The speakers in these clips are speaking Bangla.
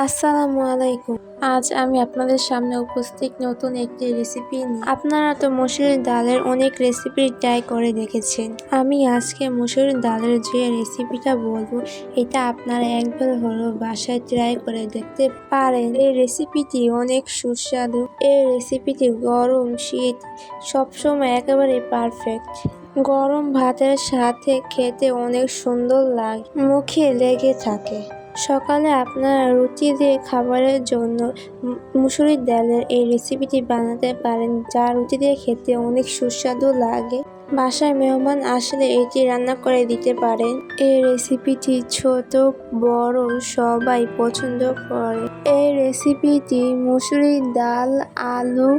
আসসালামু আলাইকুম। আজ আমি আপনাদের সামনে উপস্থিত নতুন একটি রেসিপি নিয়ে। আপনারা তো মসুর ডালের অনেক রেসিপি ট্রাই করে দেখেছেন। আমি আজকে মসুর ডালের যে রেসিপিটা বলবো, এটা আপনারা একবার হলেও বাসায় ট্রাই করে দেখতে পারেন। এই রেসিপিটি অনেক সুস্বাদু। এই রেসিপিটি গরম শীত সবসময় একেবারে পারফেক্ট। গরম ভাতের সাথে খেতে অনেক সুন্দর লাগে, মুখে লেগে থাকে। সকালে আপনারা রুটি দিয়ে খাবারের জন্য মুসুরির ডালের এই রেসিপিটি বানাতে পারেন, যা রুটি দিয়ে খেতে অনেক সুস্বাদু লাগে। বাসায় মেহমান আসলে এটি রান্না করে দিতে পারেন। এই রেসিপিটি ছোট বড় সবাই পছন্দ করে। এই রেসিপিটি মুসুরির ডাল, আলু,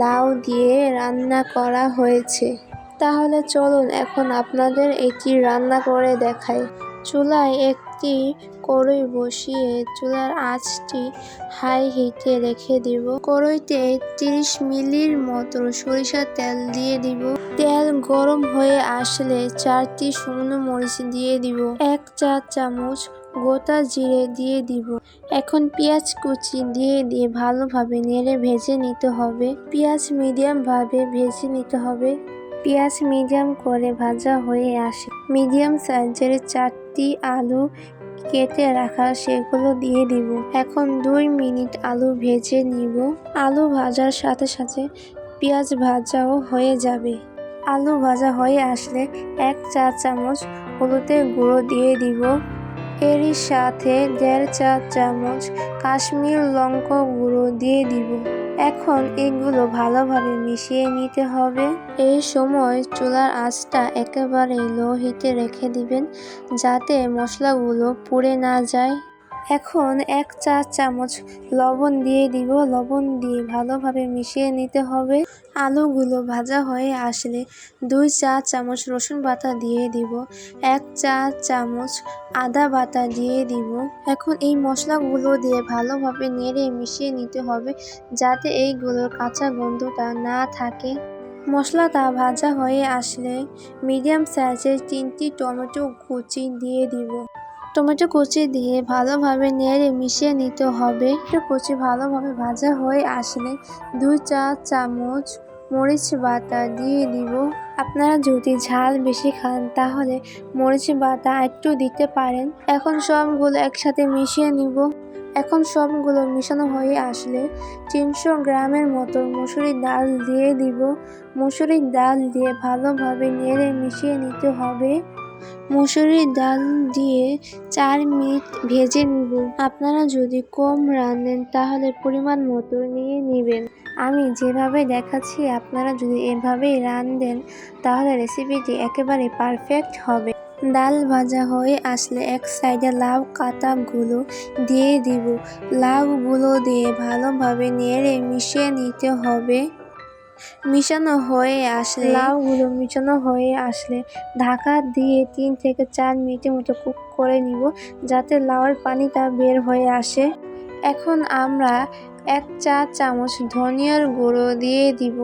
লাউ দিয়ে রান্না করা হয়েছে। তাহলে চলুন এখন আপনাদের এটি রান্না করে দেখাই। চুলায় একটি কড়াই বসিয়ে চুলার আঁচটি হাই হিটে রেখে দিব। কড়াইতে 30 মিলির মতো সরিষার তেল দিয়ে দিব। তেল গরম হয়ে আসলে 4টি শুকনো মরিচ দিয়ে দিব। 1 চা চামচ গোটা জিরে দিয়ে দিব। এখন পেঁয়াজ কুচি দিয়ে ভালোভাবে নেড়ে ভেজে নিতে হবে। পেঁয়াজ মিডিয়াম ভাবে ভেজে নিতে হবে। পেঁয়াজ মিডিয়াম করে ভাজা হয়ে আসে, মিডিয়াম সাইজের 4টি আলু কেটে রাখা সেগুলো দিয়ে দিব। এখন 2 মিনিট আলু ভেজে নিব। আলু ভাজার সাথে সাথে পেঁয়াজ ভাজাও হয়ে যাবে। আলু ভাজা হয়ে আসলে 1 চা চামচ হলুদের গুঁড়ো দিয়ে দিব। এরই সাথে 1.5 চা চামচ কাশ্মীর লঙ্কা গুঁড়ো দিয়ে দিব। এখন এগুলো ভালোভাবে মিশিয়ে নিতে হবে। এই সময় চুলার আঁচটা একেবারে লো হিটে রেখে দিবেন, যাতে মশলাগুলো পুড়ে না যায়। এখন 1 চা চামচ লবণ দিয়ে দিব। লবণ দিয়ে ভালোভাবে মিশিয়ে নিতে হবে। আলুগুলো ভাজা হয়ে আসলে 2 চা চামচ রসুন বাটা দিয়ে দিব। 1 চা চামচ আদা বাটা দিয়ে দিব। এখন এই মশলাগুলো দিয়ে ভালোভাবে নেড়ে মিশিয়ে নিতে হবে, যাতে এইগুলোর কাঁচা গন্ধটা না থাকে। মশলাটা ভাজা হয়ে আসলে মিডিয়াম সাইজের 3টি টমেটো কুচি দিয়ে দিব। টমেটো কুচি দিয়ে ভালোভাবে নেড়ে মিশিয়ে নিতে হবে। কুচি ভালোভাবে ভাজা হয়ে আসলে 2 চা চামচ মরিচ বাটা দিয়ে দিব। আপনারা যদি ঝাল বেশি খান তাহলে মরিচ বাটা একটু দিতে পারেন। এখন সবগুলো একসাথে মিশিয়ে নিব। এখন সবগুলো মিশানো হয়ে আসলে 300 গ্রামের মতো মুসুরির ডাল দিয়ে দিব। মুসুরির ডাল দিয়ে ভালোভাবে নেড়ে মিশিয়ে নিতে হবে। মুসুরির ডাল দিয়ে 4 মিনিট ভেজে নিব। আপনারা যদি কম রাঁধেন তাহলে পরিমাণ মতো নিয়ে নেবেন। আমি যেভাবে দেখাচ্ছি আপনারা যদি এভাবেই রাঁধেন তাহলে রেসিপিটি একেবারে পারফেক্ট হবে। ডাল ভাজা হয়ে আসলে এক সাইডে লাউ কাটাগুলো দিয়ে দিব। লাউগুলো দিয়ে ভালোভাবে নেড়ে মিশিয়ে নিতে হবে। লাউগুলো মিশানো হয়ে আসলে ঢাকা দিয়ে 3 থেকে 4 মিনিটের মতো কুক করে নিব, যাতে লাউয়ের পানিটা বের হয়ে আসে। এখন আমরা 1 চা চামচ ধনিয়ার গুঁড়ো দিয়ে দিব।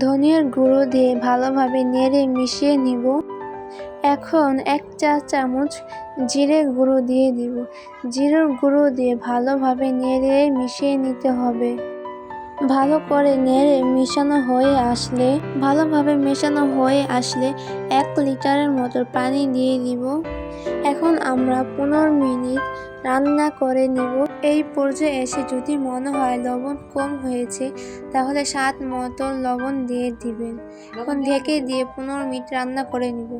ধনিয়ার গুঁড়ো দিয়ে ভালোভাবে নেড়ে মিশিয়ে নিব। এখন 1 চা চামচ জিরে গুঁড়ো দিয়ে দিব। জিরের গুঁড়ো দিয়ে ভালোভাবে নেড়ে মিশিয়ে নিতে হবে। ভালো করে নেড়ে ভালোভাবে মেশানো হয়ে আসলে 1 লিটারের মতো পানি দিয়ে দিব। এখন আমরা 15 মিনিট রান্না করে নিব। এই পর্যায়ে এসে যদি মনে হয় লবণ কম হয়েছে তাহলে স্বাদ মতো লবণ দিয়ে দিবেন। এখন ঢেকে দিয়ে 15 মিনিট রান্না করে নিব।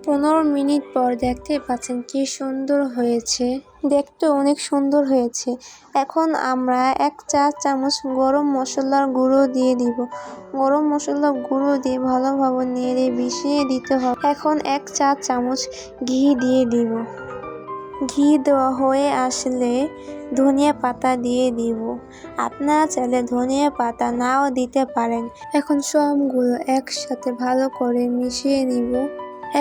15 মিনিট পর দেখতে পাচ্ছেন কি সুন্দর হয়েছে, দেখতে অনেক সুন্দর হয়েছে। এখন আমরা 1 চা চামচ গরম মশলার গুঁড়ো দিয়ে দিব। গরম মশলার গুঁড়ো দিয়ে ভালোভাবে নেড়ে মিশিয়ে দিতে হবে। এখন 1 চা চামচ ঘি দিয়ে দিব। ঘি দেওয়া হয়ে আসলে ধনিয়া পাতা দিয়ে দিব। আপনারা চাইলে ধনিয়া পাতা নাও দিতে পারেন। এখন সবগুলো একসাথে ভালো করে মিশিয়ে নিব।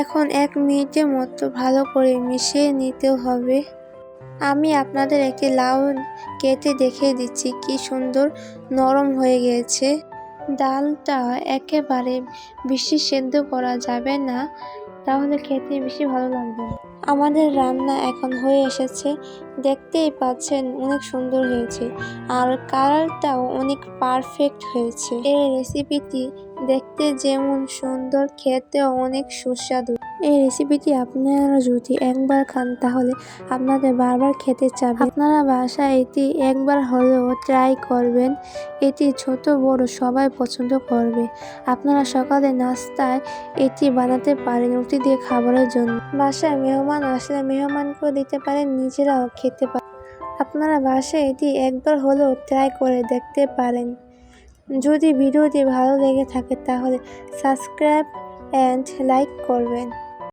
এখন 1 মিনিটের মতো ভালো করে মিশিয়ে নিতে হবে। আমি আপনাদের একটি লাউ কেটে দেখিয়ে দিচ্ছি কি সুন্দর নরম হয়ে গেছে। ডালটা একেবারে বেশি সেদ্ধ করা যাবে না, তাহলে খেতে বেশি ভালো লাগবে। আমাদের রান্না এখন হয়ে এসেছে, দেখতেই পাচ্ছেন অনেক সুন্দর হয়েছে আর কালারটাও অনেক পারফেক্ট হয়েছে। এই রেসিপিটি দেখতে যেমন সুন্দর, খেতেও অনেক সুস্বাদু। এই রেসিপিটি আপনারা যদি একবার খান তাহলে আপনাদের বারবার খেতে চাবে। আপনারা বাসায় এটি একবার হলেও ট্রাই করবেন, এটি ছোট বড় সবাই পছন্দ করবে। আপনারা সকালে নাস্তায় এটি বানাতে পারেন রুটি দিয়ে খাবারের জন্য। বাসায় মেহমান আসলে মেহমানকেও দিতে পারেন, নিজেরাও খেতে পারেন। আপনারা বাসায় এটি একবার হলেও ট্রাই করে দেখতে পারেন। যদি ভিডিওটি ভালো লেগে থাকে তাহলে সাবস্ক্রাইব অ্যান্ড লাইক করবেন।